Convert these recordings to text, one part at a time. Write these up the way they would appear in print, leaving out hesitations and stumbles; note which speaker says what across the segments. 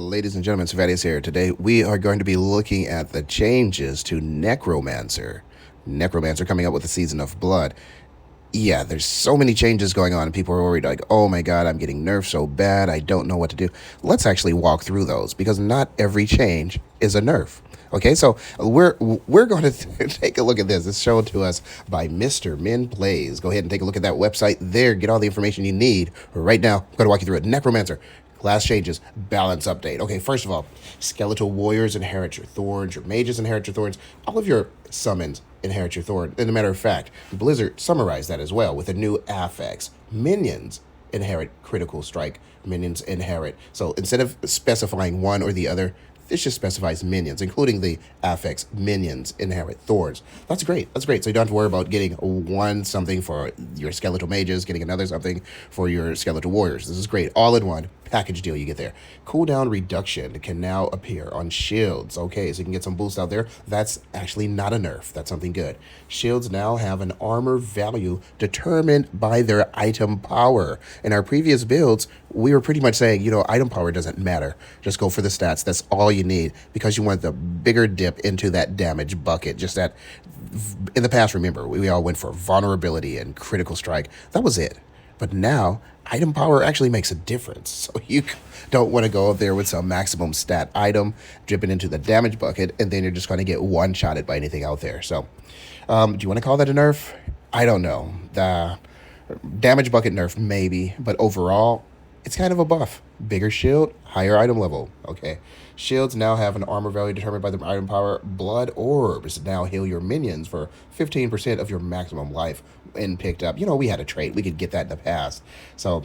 Speaker 1: Ladies and gentlemen, Savadious here. Today we are going to be looking at the changes to Necromancer. Necromancer coming up with the Season of Blood. Yeah, there's so many changes going on, and people are worried like, oh my god, I'm getting nerfed so bad, I don't know what to do. Let's actually walk through those, because not every change is a nerf. Okay, so we're going to take a look at this. It's shown to us by Mr. Min Plays. Go ahead and take a look at that website there. Get all the information you need right now. I'm going to walk you through it. Necromancer. Class changes, balance update. Okay, first of all, skeletal warriors inherit your thorns, your mages inherit your thorns, all of your summons inherit your thorn. And a matter of fact, Blizzard summarized that as well with a new affix. Minions inherit critical strike, minions inherit. So instead of specifying one or the other, this just specifies minions, including the affix minions inherit thorns. That's great. That's great. So you don't have to worry about getting one something for your skeletal mages, getting another something for your skeletal warriors. This is great. All in one package deal you get there. Cooldown reduction can now appear on shields. Okay, so you can get some boost out there. That's actually not a nerf. That's something good. Shields now have an armor value determined by their item power. In our previous builds, we were pretty much saying, you know, item power doesn't matter. Just go for the stats. That's all you need, because you want the bigger dip into that damage bucket. Just that, in the past, remember, we all went for vulnerability and critical strike. That was it. But now, item power actually makes a difference. So you don't want to go up there with some maximum stat item, dripping into the damage bucket, and then you're just going to get one-shotted by anything out there. So do you want to call that a nerf? I don't know. The damage bucket nerf, maybe. But overall, it's kind of a buff. Bigger shield, higher item level. Okay. Shields now have an armor value determined by the item power. Blood orbs now heal your minions for 15% of your maximum life when picked up. You know, we had a trait. We could get that in the past. So,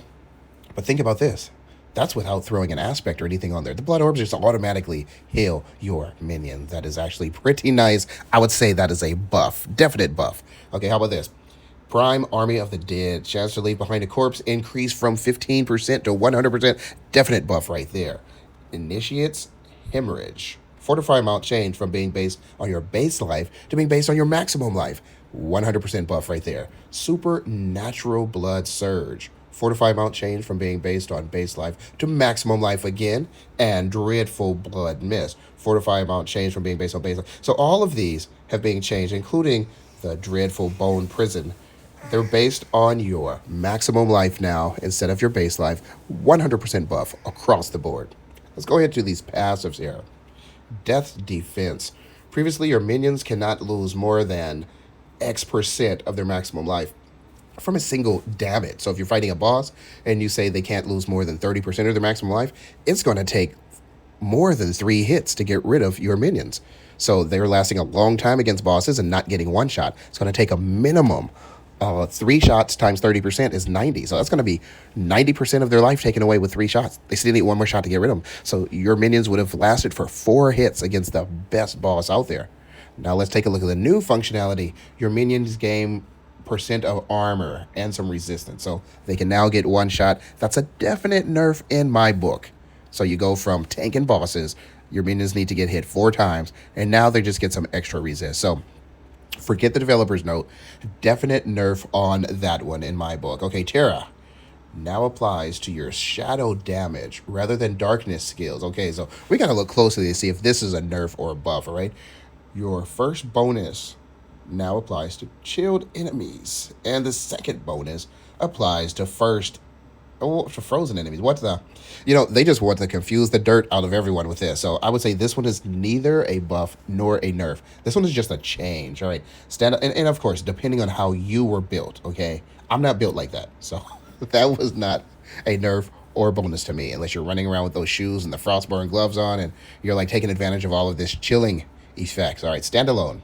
Speaker 1: but think about this. That's without throwing an aspect or anything on there. The blood orbs just automatically heal your minions. That is actually pretty nice. I would say that is a buff. Definite buff. Okay, how about this? Prime Army of the Dead. Chance to leave behind a corpse increased from 15% to 100%. Definite buff right there. Initiates Hemorrhage. Fortify amount change from being based on your base life to being based on your maximum life. 100% buff right there. Supernatural Blood Surge. Fortify amount change from being based on base life to maximum life again. And Dreadful Blood Mist. Fortify amount change from being based on base life. So all of these have been changed, including the Dreadful Bone Prison. They're based on your maximum life now instead of your base life. 100% buff across the board. Let's go ahead to these passives here. Death Defense. Previously, your minions cannot lose more than X% of their maximum life from a single damage. So if you're fighting a boss and you say they can't lose more than 30% of their maximum life, it's going to take more than 3 hits to get rid of your minions. So they're lasting a long time against bosses and not getting one shot. It's going to take a minimum 3 shots times 30% is 90. So that's going to be 90% of their life taken away with 3 shots. They still need one more shot to get rid of them. So your minions would have lasted for 4 hits against the best boss out there. Now let's take a look at the new functionality. Your minions gain % of armor and some resistance. So they can now get one shot. That's a definite nerf in my book. So you go from tanking bosses, your minions need to get hit 4 times, and now they just get some extra resist. So forget the developer's note. Definite nerf on that one in my book. Okay, Terra now applies to your shadow damage rather than darkness skills. Okay, so we got to look closely to see if this is a nerf or a buff, all right? Your first bonus now applies to chilled enemies, and the second bonus applies to frozen enemies. What the? You know, they just want to confuse the dirt out of everyone with this. So I would say this one is neither a buff nor a nerf. This one is just a change, all right? And of course, depending on how you were built, okay? I'm not built like that. So that was not a nerf or bonus to me, unless you're running around with those shoes and the frostburn gloves on and you're like taking advantage of all of this chilling effects. All right, standalone.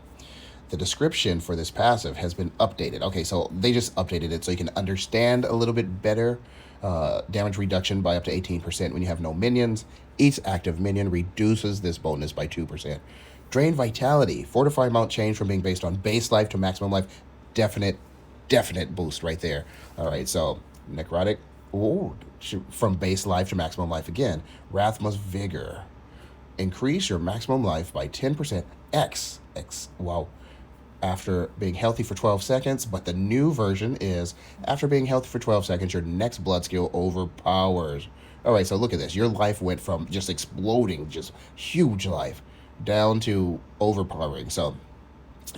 Speaker 1: The description for this passive has been updated. Okay, so they just updated it so you can understand a little bit better. Damage reduction by up to 18% when you have no minions. Each active minion reduces this bonus by 2%. Drain Vitality. Fortify amount change from being based on base life to maximum life. Definite boost right there. All right, so Necrotic. Ooh, from base life to maximum life again. Wrathmus Vigor. Increase your maximum life by 10%. Wow. After being healthy for 12 seconds, but the new version is after being healthy for 12 seconds, your next blood skill overpowers All right, so look at this. Your life went from just exploding, just huge life, down to overpowering. So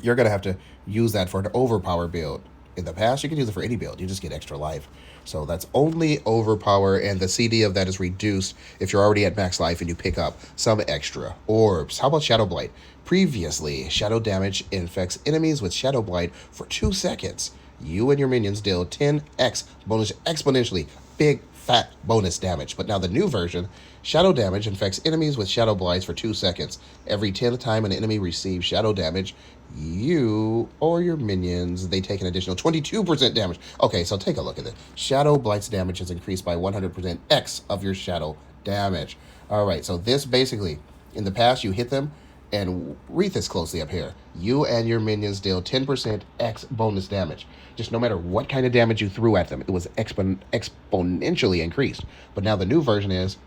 Speaker 1: you're going to have to use that for an overpower build. In the past, you can use it for any build. You just get extra life. So that's only overpower, and the CD of that is reduced if you're already at max life and you pick up some extra orbs. How about Shadow Blight? Previously, shadow damage infects enemies with Shadow Blight for 2 seconds. You and your minions deal 10x bonus exponentially. Big fat bonus damage. But now the new version, shadow damage infects enemies with shadow blights for 2 seconds. Every 10th time an enemy receives shadow damage, you or your minions, they take an additional 22% damage. Okay, so take a look at it. Shadow blights damage is increased by 100% X of your shadow damage. All right, so this basically, in the past, you hit them, and read this closely up here. You and your minions deal 10% X bonus damage. Just no matter what kind of damage you threw at them, it was exponentially increased. But now the new version is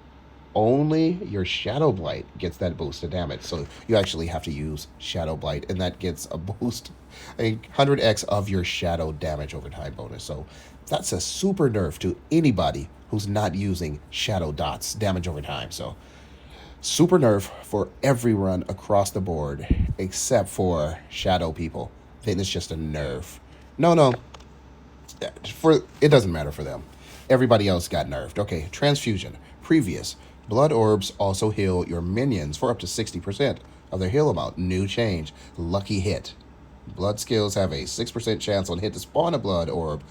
Speaker 1: only your Shadow Blight gets that boost of damage. So you actually have to use Shadow Blight, and that gets a boost, a 100x of your shadow damage over time bonus. So that's a super nerf to anybody who's not using Shadow Dots damage over time. So super nerf for everyone across the board except for shadow people. Then it's just a nerf. No, for it doesn't matter for them. Everybody else got nerfed. Okay, transfusion. Previous. Blood orbs also heal your minions for up to 60% of their heal amount. New change. Lucky hit. Blood skills have a 6% chance on hit to spawn a blood orb.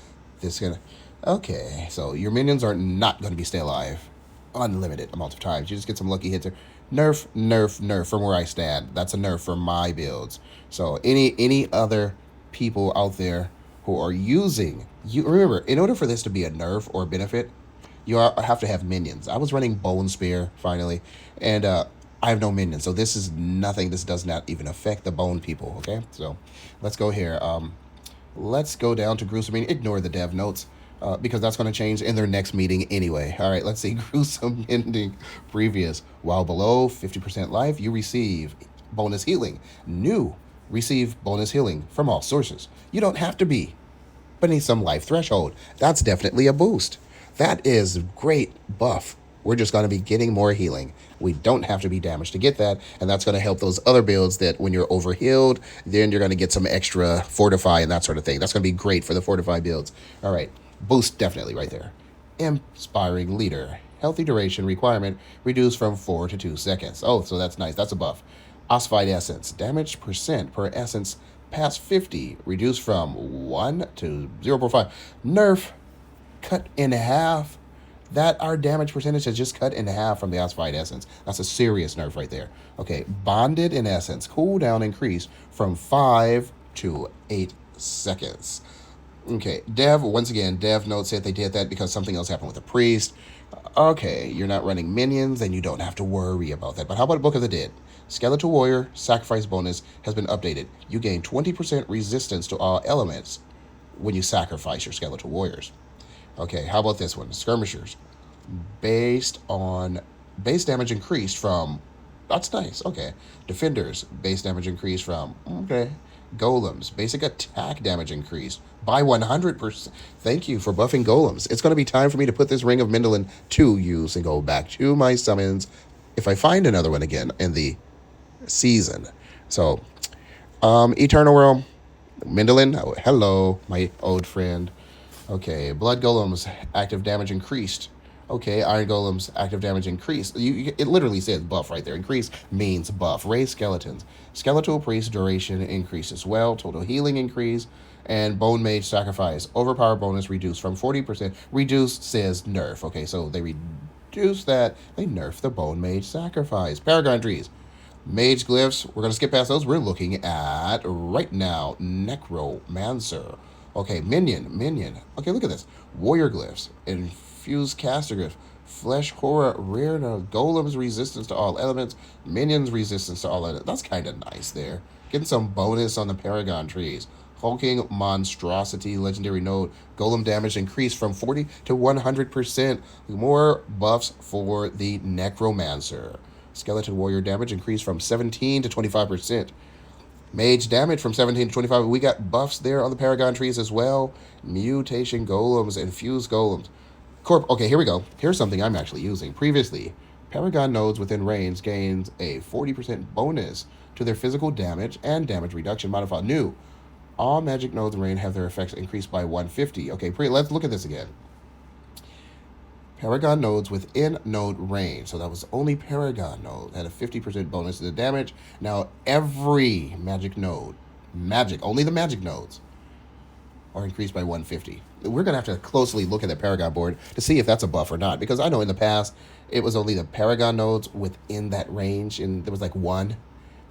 Speaker 1: This gonna. Okay, so your minions are not going to be stay alive unlimited amount of times. You just get some lucky hits. Nerf, nerf, nerf from where I stand. That's a nerf for my builds. So any other people out there who are using, you remember, in order for this to be a nerf or a benefit, you have to have minions. I was running Bone Spear finally, and I have no minions. So this is nothing. This does not even affect the bone people. Okay, so let's go here. Let's go down to gruesome. Ignore the dev notes. Because that's going to change in their next meeting anyway. All right, let's see. Gruesome ending. Previous. While below 50% life, you receive bonus healing. New. Receive bonus healing from all sources. You don't have to be beneath some life threshold. That's definitely a boost. That is great buff. We're just going to be getting more healing. We don't have to be damaged to get that, and that's going to help those other builds that when you're overhealed, then you're going to get some extra fortify and that sort of thing. That's going to be great for the fortify builds. All right. Boost definitely right there. Inspiring leader. Healthy duration requirement reduced from 4 to 2 seconds. Oh, so that's nice. That's a buff. Ossified essence. Damage percent per essence past 50 reduced from 1 to 0.5. Nerf. Cut in half. That our damage percentage has just cut in half from the ossified essence. That's a serious nerf right there. Okay, bonded in essence. Cooldown increase from 5 to 8 seconds. Okay, Dev, once again, Dev notes said they did that because something else happened with the priest. Okay, you're not running minions, and you don't have to worry about that. But how about Book of the Dead? Skeletal Warrior sacrifice bonus has been updated. You gain 20% resistance to all elements when you sacrifice your Skeletal Warriors. Okay, how about this one? Skirmishers. Base damage increased from... That's nice, okay. Defenders, base damage increased from... Okay. Golems, basic attack damage increased by 100%. Thank you for buffing golems. It's going to be time for me to put this Ring of Mindolin to use and go back to my summons if I find another one again in the season. So, Eternal Realm, Mindolin, oh, hello, my old friend. Okay, Blood Golems, active damage increased. Okay, Iron Golems, active damage increased. It literally says buff right there. Increase means buff. Raise Skeletons. Skeletal Priest duration increase as well. Total healing increase. And Bone Mage Sacrifice. Overpower bonus reduced from 40%. Reduced says nerf. Okay, so they reduced that. They nerf the Bone Mage Sacrifice. Paragon Trees. Mage Glyphs. We're going to skip past those. We're looking at, right now, Necromancer. Okay, Minion. Okay, look at this. Warrior Glyphs. Infused Caster Glyph. Flesh Horror Rare Golems resistance to all elements. Minions resistance to all elements. That's kind of nice there. Getting some bonus on the Paragon Trees. Hulking Monstrosity Legendary Node. Golem damage increased from 40 to 100%. More buffs for the Necromancer. Skeleton Warrior damage increased from 17 to 25%. Mage damage from 17 to 25. We got buffs there on the Paragon Trees as well. Mutation Golems and Fused Golems. Okay, here we go. Here's something I'm actually using. Previously, Paragon nodes within range gains a 40% bonus to their physical damage and damage reduction modifier. New. All magic nodes in range have their effects increased by 150. Okay, let's look at this again. Paragon nodes within node range. So that was only Paragon node. Had a 50% bonus to the damage. Now every magic node, only the magic nodes, are increased by 150. We're going to have to closely look at the Paragon board to see if that's a buff or not. Because I know in the past, it was only the Paragon nodes within that range. And there was like one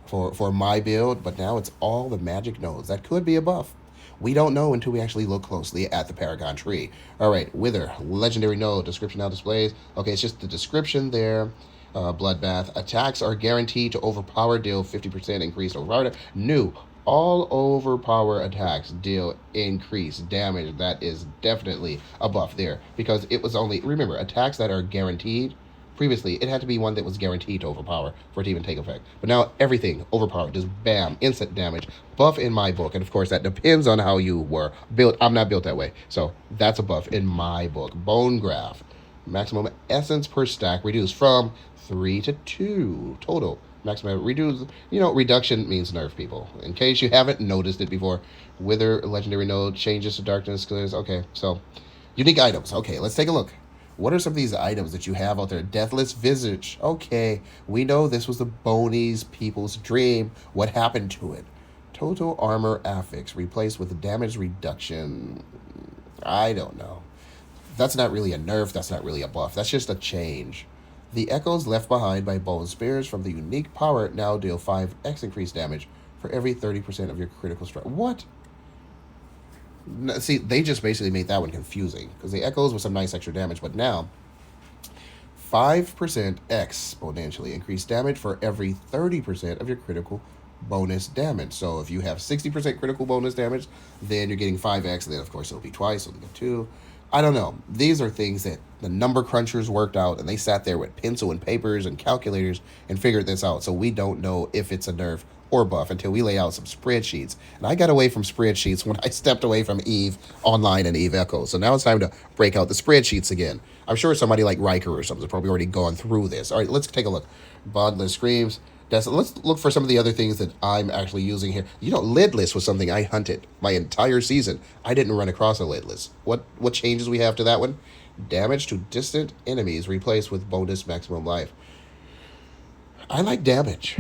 Speaker 1: for my build. But now it's all the magic nodes. That could be a buff. We don't know until we actually look closely at the Paragon tree. All right, Wither, legendary node, description now displays. Okay, it's just the description there. Bloodbath, attacks are guaranteed to overpower, deal 50% increased overpower. New, all overpower attacks deal increased damage. That is definitely a buff there because it was only, remember, attacks that are guaranteed. Previously, it had to be one that was guaranteed to overpower for it to even take effect. But now everything overpowered, just bam, instant damage, buff in my book. And of course, that depends on how you were built. I'm not built that way. So that's a buff in my book. Bone Graft, maximum essence per stack reduced from 3 to 2 total. Maximum reduce, reduction means nerf, people. In case you haven't noticed it before, Wither legendary node changes to darkness. Okay, so unique items. Okay, let's take a look. What are some of these items that you have out there? Deathless Visage. Okay, we know this was the Bonies people's dream. What happened to it? Total Armor Affix, replaced with damage reduction. I don't know. That's not really a nerf. That's not really a buff. That's just a change. The echoes left behind by Bone Spears from the unique power now deal 5x increased damage for every 30% of your critical strike. What? See, they just basically made that one confusing because the echoes with some nice extra damage, but now 5% exponentially increased damage for every 30% of your critical bonus damage. So if you have 60% critical bonus damage, then you're getting 5x, and then of course it'll be twice, so you get 2. I don't know. These are things that the number crunchers worked out, and they sat there with pencil and papers and calculators and figured this out. So we don't know if it's a nerf or buff until we lay out some spreadsheets. And I got away from spreadsheets when I stepped away from EVE Online and EVE Echo. So now it's time to break out the spreadsheets again. I'm sure somebody like Riker or something has probably already gone through this. All right, let's take a look. Bodless Screams. Let's look for some of the other things that I'm actually using here. Lidless was something I hunted my entire season. I didn't run across a lidless. What changes we have to that one? Damage to distant enemies replaced with bonus maximum life. I like damage.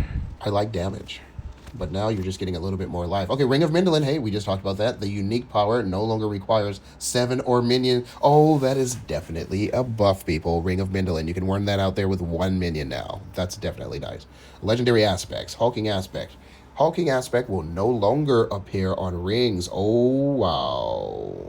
Speaker 1: But now you're just getting a little bit more life. Okay, Ring of Mindolin. Hey, we just talked about that. The unique power no longer requires 7 or minion. Oh, that is definitely a buff, people. Ring of Mindolin. You can worm that out there with 1 minion now. That's definitely nice. Legendary aspects. Hulking aspect. Hulking aspect will no longer appear on rings. Oh, wow.